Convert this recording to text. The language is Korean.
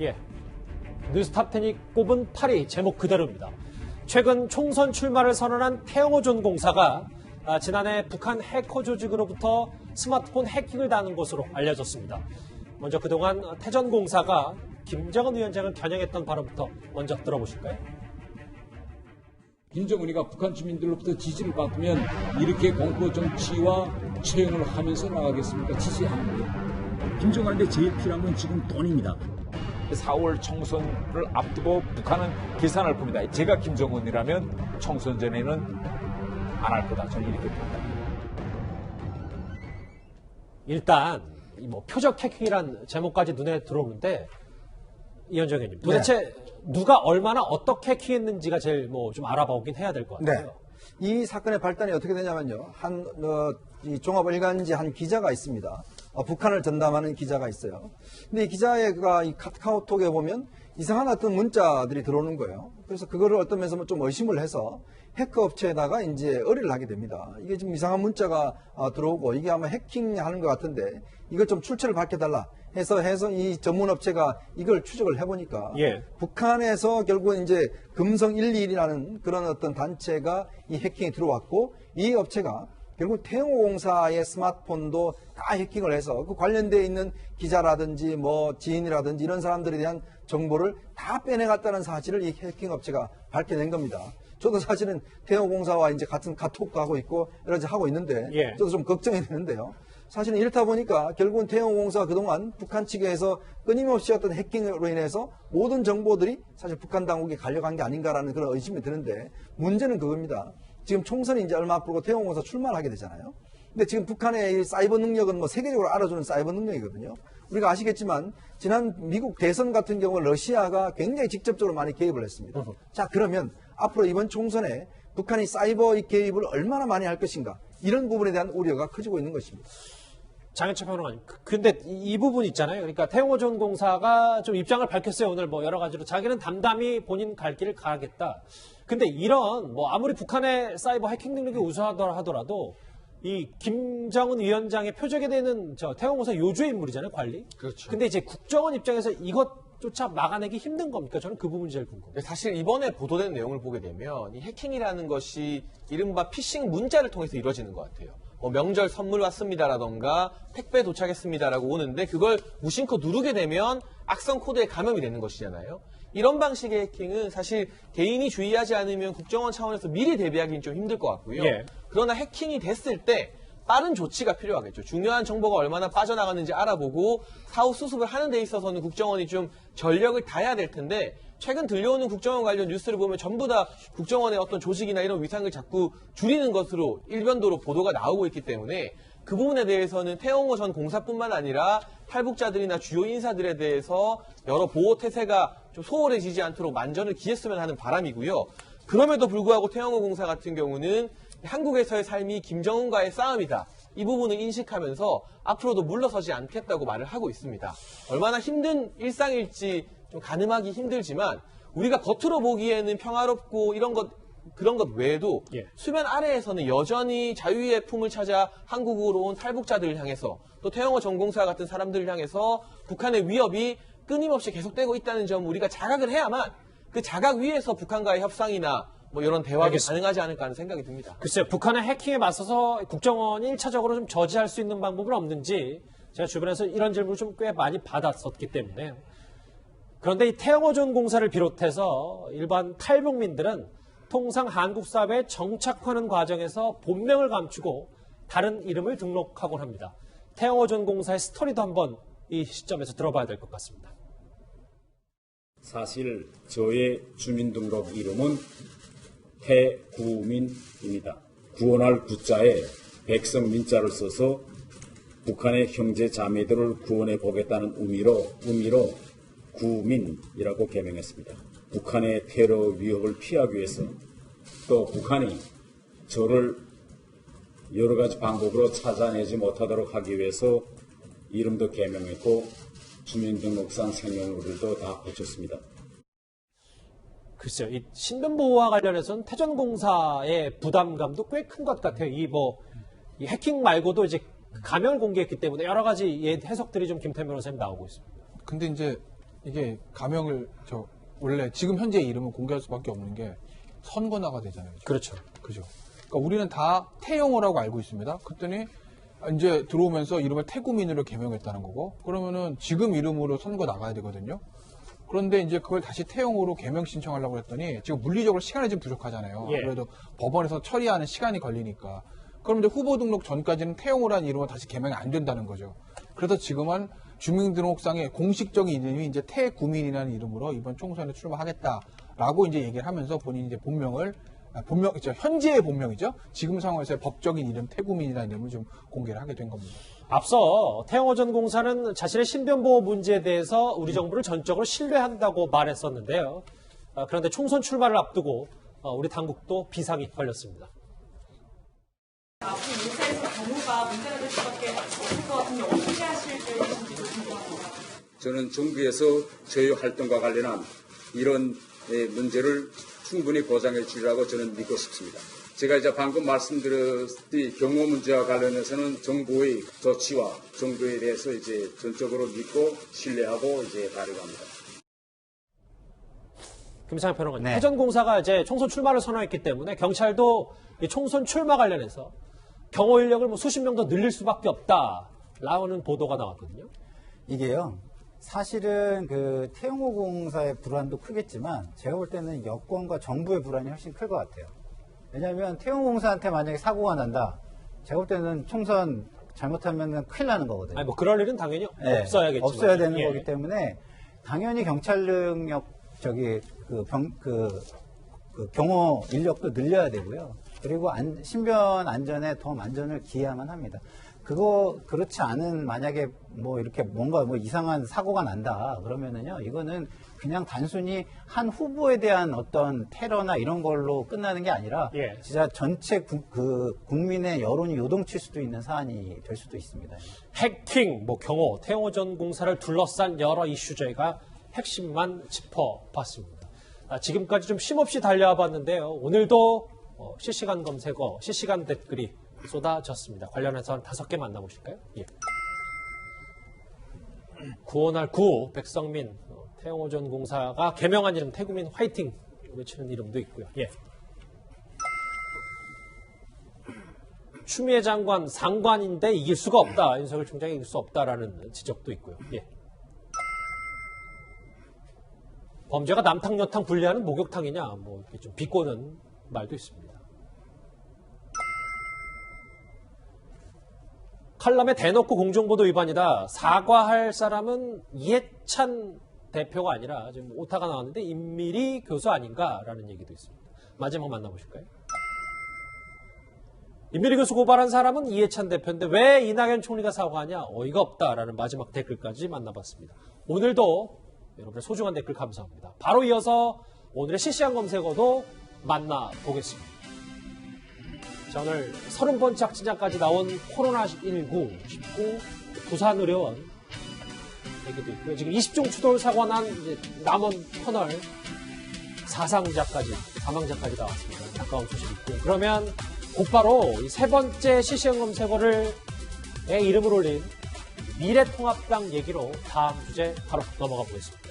예. 뉴스탑10이 꼽은 8위 제목 그대로입니다. 최근 총선 출마를 선언한 태영호 전 공사가 지난해 북한 해커 조직으로부터 스마트폰 해킹을 당한 것으로 알려졌습니다. 먼저 그동안 태 전 공사가 김정은 위원장을 겨냥했던 발언부터 먼저 들어보실까요? 김정은이가 북한 주민들로부터 지지를 받으면 이렇게 공포 정치와 처형을 하면서 나가겠습니까? 지지합니다. 김정은한테 제일 필요한 건 지금 돈입니다. 4월 총선을 앞두고 북한은 계산할 겁니다. 제가 김정은이라면 총선 전에는 안 할 거다. 저는 이렇게 판단합니다. 일단 표적 해킹이란 제목까지 눈에 들어오는데 이현정 의원님 도대체 누가 얼마나 어떻게 해킹했는지가 제일 좀 알아보긴 해야 될 것 같아요. 네. 이 사건의 발단이 어떻게 되냐면요. 이 종합일간지 한 기자가 있습니다. 북한을 전담하는 기자가 있어요. 근데 이 기자가 이 카카오톡에 보면 이상한 어떤 문자들이 들어오는 거예요. 그래서 그거를 어떤 면에서 좀 의심을 해서 해커 업체에다가 이제 의뢰를 하게 됩니다. 이게 지금 이상한 문자가 들어오고 이게 아마 해킹하는 것 같은데 이걸 좀 출처를 밝혀달라 해서 이 전문 업체가 이걸 추적을 해보니까 북한에서 결국 이제 금성 121이라는 그런 어떤 단체가 이 해킹이 들어왔고 이 업체가 결국 태영호 공사의 스마트폰도 다 해킹을 해서 그 관련되어 있는 기자라든지 지인이라든지 이런 사람들에 대한 정보를 다 빼내갔다는 사실을 이 해킹 업체가 밝혀낸 겁니다. 저도 사실은 태영호 공사와 이제 같은 카톡도 하고 있고 여러 가지 하고 있는데 저도 좀 걱정이 되는데요. 사실은 이렇다 보니까 결국은 태영호 공사가 그동안 북한 측에서 끊임없이 어떤 해킹으로 인해서 모든 정보들이 사실 북한 당국에 가려간 게 아닌가라는 그런 의심이 드는데 문제는 그겁니다. 지금 총선이 이제 얼마 앞으로 태영호 공사 출마를 하게 되잖아요. 근데 지금 북한의 이 사이버 능력은 세계적으로 알아주는 사이버 능력이거든요. 우리가 아시겠지만 지난 미국 대선 같은 경우 러시아가 굉장히 직접적으로 많이 개입을 했습니다. 자, 그러면 앞으로 이번 총선에 북한이 사이버 개입을 얼마나 많이 할 것인가 이런 부분에 대한 우려가 커지고 있는 것입니다. 장현철 평론가님, 근데 이 부분 있잖아요. 그러니까 태영호 전 공사가 좀 입장을 밝혔어요. 오늘 여러 가지로 자기는 담담히 본인 갈 길을 가겠다. 근데 이런 아무리 북한의 사이버 해킹 능력이 우수하더라 하더라도 이 김정은 위원장의 표적에 되는 태영호 공사 요주의 인물이잖아요, 관리. 그렇죠. 근데 이제 국정원 입장에서 이것조차 막아내기 힘든 겁니까? 저는 그 부분이 제일 궁금해요. 사실 이번에 보도된 내용을 보게 되면 이 해킹이라는 것이 이른바 피싱 문자를 통해서 이루어지는 것 같아요. 명절 선물 왔습니다라던가 택배 도착했습니다라고 오는데 그걸 무심코 누르게 되면 악성 코드에 감염이 되는 것이잖아요. 이런 방식의 해킹은 사실 개인이 주의하지 않으면 국정원 차원에서 미리 대비하기는 좀 힘들 것 같고요. 그러나 해킹이 됐을 때 빠른 조치가 필요하겠죠. 중요한 정보가 얼마나 빠져나갔는지 알아보고 사후 수습을 하는 데 있어서는 국정원이 좀 전력을 다해야 될 텐데 최근 들려오는 국정원 관련 뉴스를 보면 전부 다 국정원의 어떤 조직이나 이런 위상을 자꾸 줄이는 것으로 일변도로 보도가 나오고 있기 때문에 그 부분에 대해서는 태영호 전 공사뿐만 아니라 탈북자들이나 주요 인사들에 대해서 여러 보호 태세가 좀 소홀해지지 않도록 만전을 기했으면 하는 바람이고요. 그럼에도 불구하고 태영호 공사 같은 경우는 한국에서의 삶이 김정은과의 싸움이다. 이 부분을 인식하면서 앞으로도 물러서지 않겠다고 말을 하고 있습니다. 얼마나 힘든 일상일지 좀 가늠하기 힘들지만 우리가 겉으로 보기에는 평화롭고 그런 것 외에도 수면 아래에서는 여전히 자유의 품을 찾아 한국으로 온 탈북자들을 향해서 또 태영호 전 공사 같은 사람들을 향해서 북한의 위협이 끊임없이 계속되고 있다는 점 우리가 자각을 해야만 그 자각 위에서 북한과의 협상이나 이런 대화가 가능하지 않을까 하는 생각이 듭니다. 글쎄요. 북한의 해킹에 맞서서 국정원이 1차적으로 좀 저지할 수 있는 방법은 없는지 제가 주변에서 이런 질문을 좀 꽤 많이 받았었기 때문에 그런데 이 태영호 전 공사를 비롯해서 일반 탈북민들은 통상 한국 사회에 정착하는 과정에서 본명을 감추고 다른 이름을 등록하곤 합니다. 태영호 전 공사의 스토리도 한번 이 시점에서 들어봐야 될 것 같습니다. 사실 저의 주민등록 이름은 태구민입니다. 구원할 구자에 백성민자를 써서 북한의 형제 자매들을 구원해 보겠다는 의미로 구민이라고 개명했습니다. 북한의 테러 위협을 피하기 위해서 또 북한이 저를 여러 가지 방법으로 찾아내지 못하도록 하기 위해서 이름도 개명했고 주민등록상 생년월일도 다 붙였습니다. 글쎄요. 이 신변보호와 관련해서는 태전공사의 부담감도 꽤 큰 것 같아요. 이 해킹 말고도 이제 가명을 공개했기 때문에 여러 가지 해석들이 좀 김태현 변호사님 나오고 있습니다. 근데 이제 이게 가명을 원래 지금 현재 이름은 공개할 수밖에 없는 게 선거나가 되잖아요. 그렇죠. 그죠? 그러니까 우리는 다 태영호라고 알고 있습니다. 그랬더니 이제 들어오면서 이름을 태구민으로 개명했다는 거고, 그러면은 지금 이름으로 선거 나가야 되거든요. 그런데 이제 그걸 다시 태영호로 개명 신청하려고 했더니 지금 물리적으로 시간이 좀 부족하잖아요. 예. 그래도 법원에서 처리하는 시간이 걸리니까. 그럼 이제 후보 등록 전까지는 태영호라는 이름으로 다시 개명이 안 된다는 거죠. 그래서 지금은 주민등록상의 공식적인 이름이 이제 태구민이라는 이름으로 이번 총선에 출마하겠다라고 이제 얘기를 하면서 본인이 이제 현재의 본명이죠. 지금 상황에서의 법적인 이름 태구민이라는 이름을 좀 공개를 하게 된 겁니다. 앞서 태영호 전 공사는 자신의 신변보호 문제에 대해서 우리 정부를 전적으로 신뢰한다고 말했었는데요. 그런데 총선 출마를 앞두고 우리 당국도 비상이 걸렸습니다. 앞으로 인사에서 경우가 문제가 될 수밖에 없을 것 같은데 어떻게 하실 계획이신지도 궁금합니다. 저는 정부에서 저희 활동과 관련한 이런 문제를 충분히 보장해 주리라고 저는 믿고 싶습니다. 제가 이제 방금 말씀드렸듯이 경호 문제와 관련해서는 정부의 조치와 정부에 대해서 이제 전적으로 믿고 신뢰하고 이제 발휘합니다. 김상현 평론가님, 네. 해전공사가 이제 총선 출마를 선언했기 때문에 경찰도 이 총선 출마 관련해서 경호 인력을 뭐 수십 명 더 늘릴 수밖에 없다라는 보도가 나왔거든요. 이게요. 사실은 그 태영호 공사의 불안도 크겠지만 제가 볼 때는 여권과 정부의 불안이 훨씬 클 것 같아요. 왜냐하면 태영호 공사한테 만약에 사고가 난다. 제가 볼 때는 총선 잘못하면 큰일 나는 거거든요. 아니 뭐 그럴 일은 당연히 네, 없어야겠지만. 없어야 되는 예. 거기 때문에 당연히 경찰 능력 경호 인력도 늘려야 되고요. 그리고 신변 안전에 더 만전을 기해야만 합니다. 그렇지 않은 만약에 뭐 이렇게 뭔가 뭐 이상한 사고가 난다 그러면은요, 이거는 그냥 단순히 한 후보에 대한 어떤 테러나 이런 걸로 끝나는 게 아니라 예. 진짜 전체 국민의 여론이 요동칠 수도 있는 사안이 될 수도 있습니다. 해킹, 뭐 경호, 태영호 전 공사를 둘러싼 여러 이슈 저희가 핵심만 짚어봤습니다. 지금까지 좀 쉼없이 달려와 봤는데요. 오늘도 실시간 검색어, 실시간 댓글이 쏟아졌습니다. 관련해서 한 5개 만나보실까요? 예. 구원할 구호, 백성민, 태영호 전 공사가 개명한 이름 태구민 화이팅 외치는 이름도 있고요. 예. 추미애 장관 상관인데 이길 수가 없다. 윤석열 총장이 이길 수 없다라는 지적도 있고요. 예. 범죄가 남탕 여탕 분리하는 목욕탕이냐, 뭐 이렇게 좀 비꼬는 말도 있습니다. 칼럼에 대놓고 공정보도 위반이다. 사과할 사람은 이해찬 대표가 아니라 지금 오타가 나왔는데 임미리 교수 아닌가라는 얘기도 있습니다. 마지막 만나보실까요? 임미리 교수 고발한 사람은 이해찬 대표인데 왜 이낙연 총리가 사과하냐? 어이가 없다라는 마지막 댓글까지 만나봤습니다. 오늘도 여러분의 소중한 댓글 감사합니다. 바로 이어서 오늘의 실시간 검색어도 만나보겠습니다. 자, 오늘 30번째 확진자까지 나온 코로나19 19 부산 의료원 얘기도 있고요. 지금 20종 추돌 사고 난 이제 남원 터널 사망자까지 나왔습니다. 안타까운 소식이 있고요. 그러면 곧바로 이 3번째 실시간 검색어의 이름을 올린 미래통합당 얘기로 다음 주제 바로 넘어가 보겠습니다.